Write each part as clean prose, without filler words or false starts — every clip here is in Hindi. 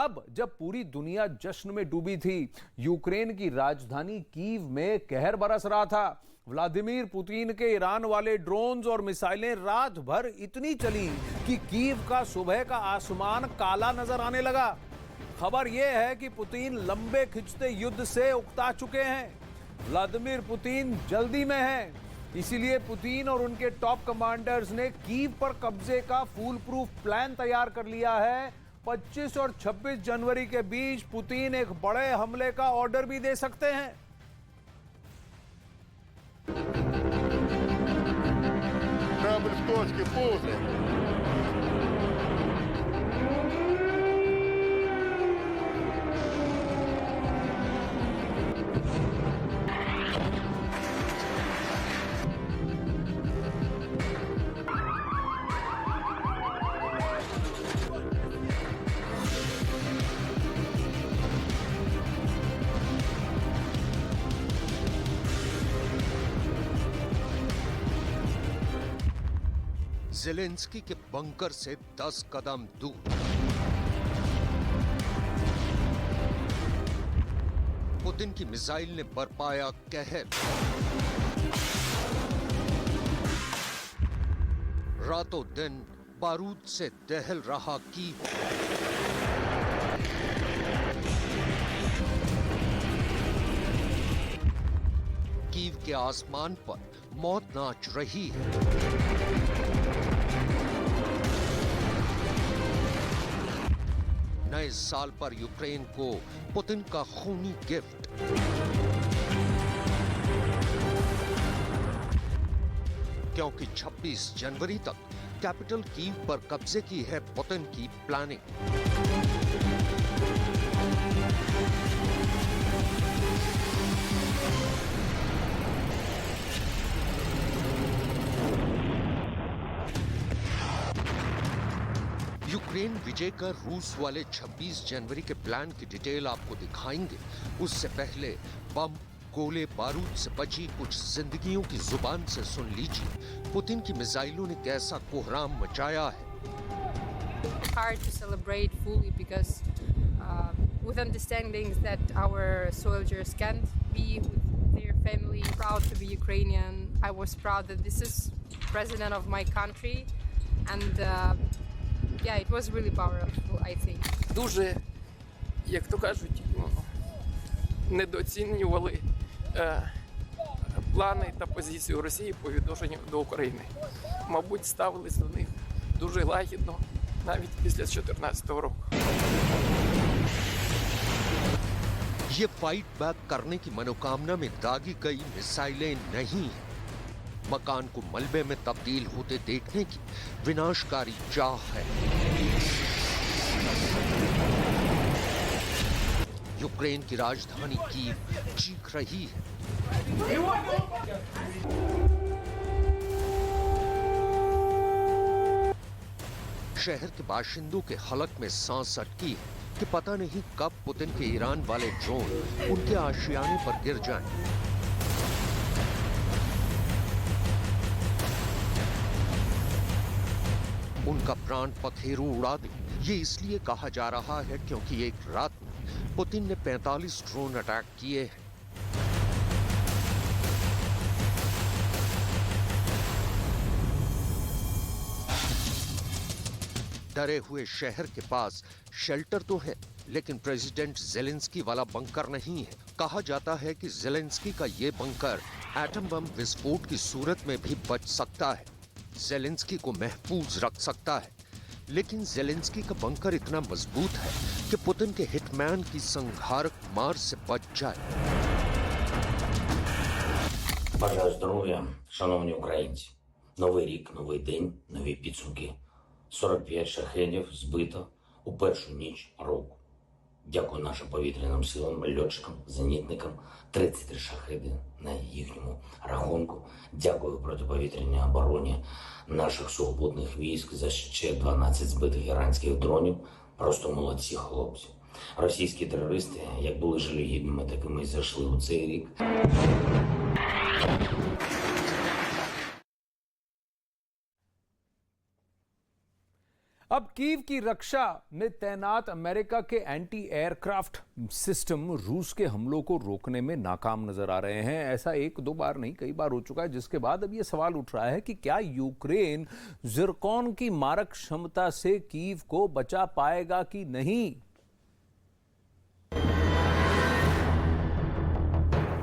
अब जब पूरी दुनिया जश्न में डूबी थी, यूक्रेन की राजधानी कीव में कहर बरस रहा था। व्लादिमीर पुतिन के ईरान वाले ड्रोन्स और मिसाइलें रात भर इतनी चली कि कीव का सुबह का आसमान काला नजर आने लगा। खबर यह है कि पुतिन लंबे खिंचते युद्ध से उकता चुके हैं। व्लादिमीर पुतिन जल्दी में हैं। इसीलिए पुतिन और उनके टॉप कमांडर्स ने कीव पर कब्जे का फूल प्रूफ प्लान तैयार कर लिया है। 25 और 26 जनवरी के बीच पुतिन एक बड़े हमले का ऑर्डर भी दे सकते हैं। Корабль в точке, пузо. ज़ेलेंस्की के बंकर से 10 कदम दूर पुतिन की मिसाइल ने बरपाया कहर। रातों दिन बारूद से दहल रहा कीव। कीव के आसमान पर मौत नाच रही है। नए साल पर यूक्रेन को पुतिन का खूनी गिफ्ट। क्योंकि 26 जनवरी तक कैपिटल कीव पर कब्जे की है पुतिन की प्लानिंग। यूक्रेन विजय का रूस वाले 26 जनवरी के प्लान की डिटेल आपको दिखाएंगे। उससे पहले बम, गोले, बारूद से बची कुछ जिंदगियों की जुबान से सुन लीजिए पुतिन की मिसाइलों ने कैसा कोहराम मचाया है। Hard to celebrate fully because with understanding that our soldiers can't be with their family. Proud to be Ukrainian. I was proud that this is president of my country, and yeah, it was really powerful, I think. Дуже, як то кажуть, недооцінювали плани та позицію Росії по відношенню до України. Мабуть, ставились до них дуже лагідно, навіть після 2014 року. ये फाइट बैक करने की मनोकामना में दागी गई मिसाइलें नहीं हैं। मकान को मलबे में तब्दील होते देखने की विनाशकारी चाह है। यूक्रेन की राजधानी कीव चीख रही है। शहर के बाशिंदों के हलक में सांस अटकी है कि पता नहीं कब पुतिन के ईरान वाले ड्रोन उनके आशियाने पर गिर जाएं। उनका प्राण पखेरु उड़ा दे। ये इसलिए कहा जा रहा है क्योंकि एक रात में पुतिन ने 45 ड्रोन अटैक किए हैं। डरे हुए शहर के पास शेल्टर तो है, लेकिन प्रेसिडेंट ज़ेलेंस्की वाला बंकर नहीं है। कहा जाता है कि ज़ेलेंस्की का ये बंकर एटम बम विस्फोट की सूरत में भी बच सकता है, ज़ेलेंस्की को महफूज रख सकता है। लेकिन ज़ेलेंस्की का बंकर इतना मजबूत है कि पुतिन के हिटमैन की संहारक मार से बच जाए। Бажаю здоров'я, шановні українці. Новий рік, новий день, нові підсумки. 45 шахедів збито у першу ніч року. Дякую нашим повітряним силам, льотчикам, зенітникам. 33 шахеди на їхньому рахунку. Дякую протиповітряній обороні наших сухопутних військ за ще 12 збитих іранських дронів. Просто молодці, хлопці. Російські терористи, як були жалюгідними, такими і зайшли у цей рік. अब कीव की रक्षा में तैनात अमेरिका के एंटी एयरक्राफ्ट सिस्टम रूस के हमलों को रोकने में नाकाम नजर आ रहे हैं। ऐसा एक दो बार नहीं, कई बार हो चुका है, जिसके बाद अब यह सवाल उठ रहा है कि क्या यूक्रेन ज़िरकॉन की मारक क्षमता से कीव को बचा पाएगा कि नहीं।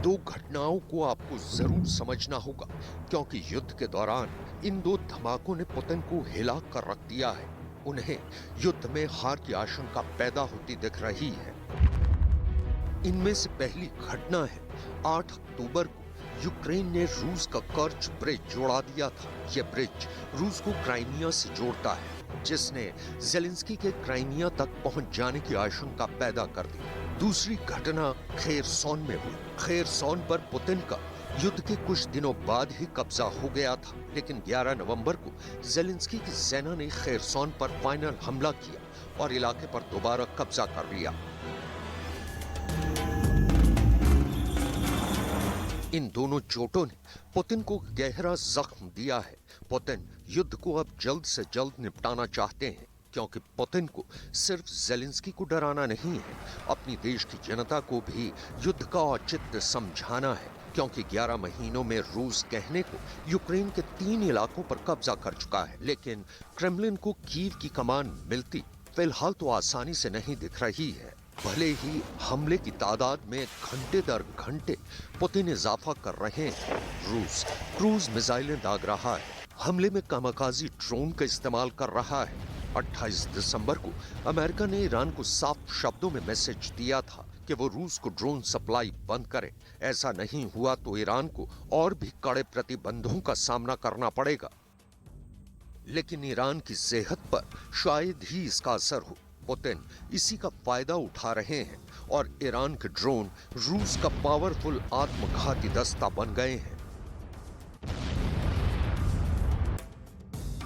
दो घटनाओं को आपको जरूर समझना होगा, क्योंकि युद्ध के दौरान इन दो धमाकों ने पुतिन को हिला कर रख दिया है। उन्हें युद्ध में हार की आशंका पैदा होती दिख रही है। इनमें से पहली घटना है 8 अक्टूबर को यूक्रेन ने रूस का कर्च ब्रिज जोड़ा दिया था। यह ब्रिज रूस को क्राइमिया से जोड़ता है, जिसने जेलेंस्की के क्राइमिया तक पहुंच जाने की आशंका पैदा कर दी। दूसरी घटना खेरसोन में हुई। खेरसोन पर पुतिन का युद्ध के कुछ दिनों बाद ही कब्जा हो गया था, लेकिन 11 नवंबर को जेलेंस्की की सेना ने खेरसोन पर फाइनल हमला किया और इलाके पर दोबारा कब्जा कर लिया। इन दोनों चोटों ने पुतिन को गहरा जख्म दिया है। पुतिन युद्ध को अब जल्द से जल्द निपटाना चाहते हैं, क्योंकि पुतिन को सिर्फ जेलेंस्की को डराना नहीं है, अपनी देश की जनता को भी युद्ध का औचित्य समझाना है। क्योंकि 11 महीनों में रूस कहने को यूक्रेन के 3 इलाकों पर कब्जा कर चुका है, लेकिन क्रेमलिन को कीव की कमान मिलती फिलहाल तो आसानी से नहीं दिख रही है। भले ही हमले की तादाद में घंटे दर घंटे पुतिन इजाफा कर रहे हैं, रूस क्रूज मिसाइलें दाग रहा है, हमले में कामाकाजी ड्रोन का इस्तेमाल कर रहा है। 28 दिसंबर को अमेरिका ने ईरान को साफ शब्दों में मैसेज दिया था कि वो रूस को ड्रोन सप्लाई बंद करे। ऐसा नहीं हुआ तो ईरान को और भी कड़े प्रतिबंधों का सामना करना पड़ेगा। लेकिन ईरान की सेहत पर शायद ही इसका असर हो। पुतिन इसी का फायदा उठा रहे हैं और ईरान के ड्रोन रूस का पावरफुल आत्मघाती दस्ता बन गए हैं।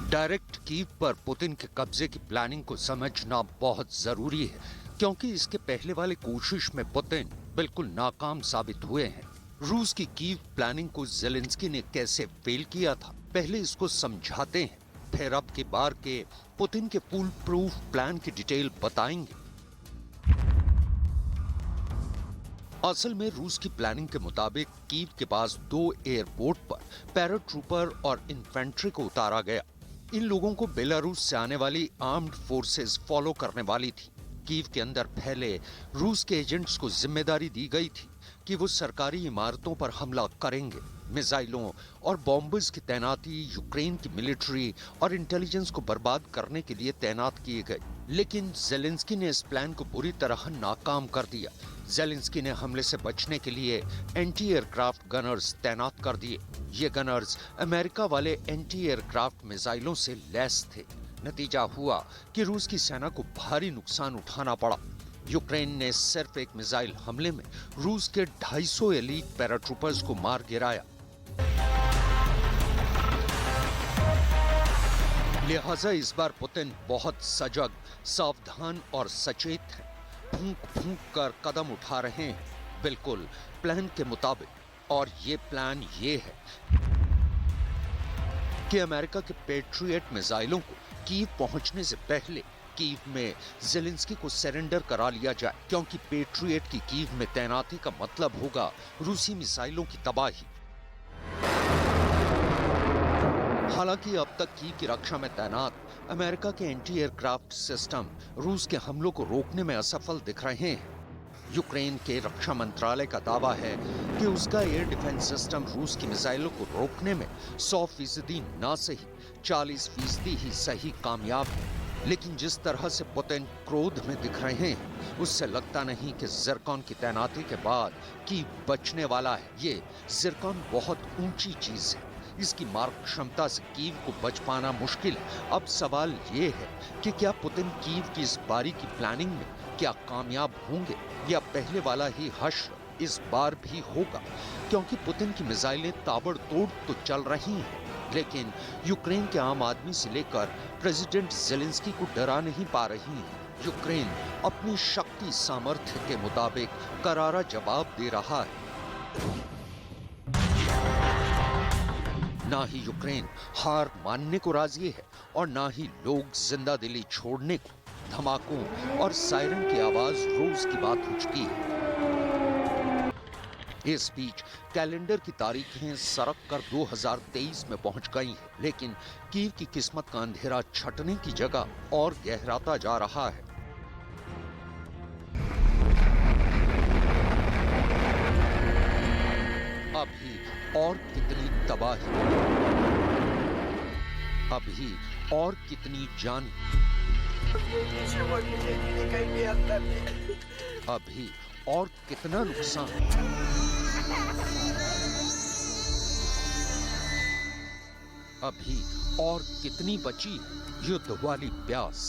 डायरेक्ट कीव पर पुतिन के कब्जे की प्लानिंग को समझना बहुत जरूरी है, क्योंकि इसके पहले वाले कोशिश में पुतिन बिल्कुल नाकाम साबित हुए हैं। रूस की कीव प्लानिंग को जेलेंस्की ने कैसे फेल किया था, पहले इसको समझाते हैं, फिर अब की बार के पुतिन के फुल प्रूफ प्लान की डिटेल बताएंगे। असल में रूस की प्लानिंग के मुताबिक कीव के पास 2 एयरपोर्ट पर पैराट्रूपर और इन्फेंट्री को उतारा गया। इन लोगों को बेलारूस से आने वाली आर्म्ड फोर्सेस फॉलो करने वाली थी। कीव के अंदर फैले रूस के एजेंट्स को जिम्मेदारी दी गई थी कि वो सरकारी इमारतों पर हमला करेंगे। मिसाइलों और बॉम्बर्स की तैनाती यूक्रेन की मिलिट्री और इंटेलिजेंस को बर्बाद करने के लिए तैनात किए गए, लेकिन जेलेंस्की ने इस प्लान को बुरी तरह नाकाम कर दिया। जेलेंस्की ने हमले से बचने के लिए एंटी एयरक्राफ्ट गनर्स तैनात कर दिए। ये गनर्स अमेरिका वाले एंटी एयरक्राफ्ट मिसाइलों से लैस थे। नतीजा हुआ कि रूस की सेना को भारी नुकसान उठाना पड़ा। यूक्रेन ने सिर्फ एक मिसाइल हमले में रूस के 250 एलीट पैराट्रूपर्स को मार गिराया। लिहाजा इस बार पुतिन बहुत सजग, सावधान और सचेत हैं। फूंक फूंक कर कदम उठा रहे हैं, बिल्कुल प्लान के मुताबिक। और ये प्लान ये है कि अमेरिका के पेट्रियट मिसाइलों को कीव पहुंचने से पहले कीव में जेलेंस्की को सरेंडर करा लिया जाए, क्योंकि पेट्रियट की कीव में तैनाती का मतलब होगा रूसी मिसाइलों की तबाही। हालांकि अब तक कीव की रक्षा में तैनात अमेरिका के एंटी एयरक्राफ्ट सिस्टम रूस के हमलों को रोकने में असफल दिख रहे हैं। यूक्रेन के रक्षा मंत्रालय का दावा है कि उसका एयर डिफेंस सिस्टम रूस की मिसाइलों को रोकने में 100% ना सही 40% ही सही कामयाब है। लेकिन जिस तरह से पुतिन क्रोध में दिख रहे हैं, उससे लगता नहीं कि ज़िरकॉन की तैनाती के बाद कीव बचने वाला है। ये ज़िरकॉन बहुत ऊंची चीज है, इसकी मारक क्षमता से कीव को बच पाना मुश्किल है। अब सवाल ये है कि क्या पुतिन कीव की इस बारी की प्लानिंग में क्या कामयाब होंगे, या पहले वाला ही हश्र इस बार भी होगा। क्योंकि पुतिन की मिसाइलें ताबड़तोड़ तो चल रही हैं, लेकिन यूक्रेन के आम आदमी से लेकर प्रेसिडेंट जेलेंस्की को डरा नहीं पा रही है। यूक्रेन अपनी शक्ति सामर्थ्य के मुताबिक करारा जवाब दे रहा है। ना ही यूक्रेन हार मानने को राजी है और ना ही लोग जिंदा दिली छोड़ने को। धमाकों और सायरन की आवाज रोज की बात हो चुकी है। इस बीच कैलेंडर की तारीखें सरक कर 2023 में पहुंच गई हैं, लेकिन कीव की किस्मत का अंधेरा छटने की जगह और गहराता जा रहा है। अभी और कितनी तबाही, अभी और कितनी जान, अभी और कितना नुकसान, अभी और कितनी बची युद्ध वाली प्यास।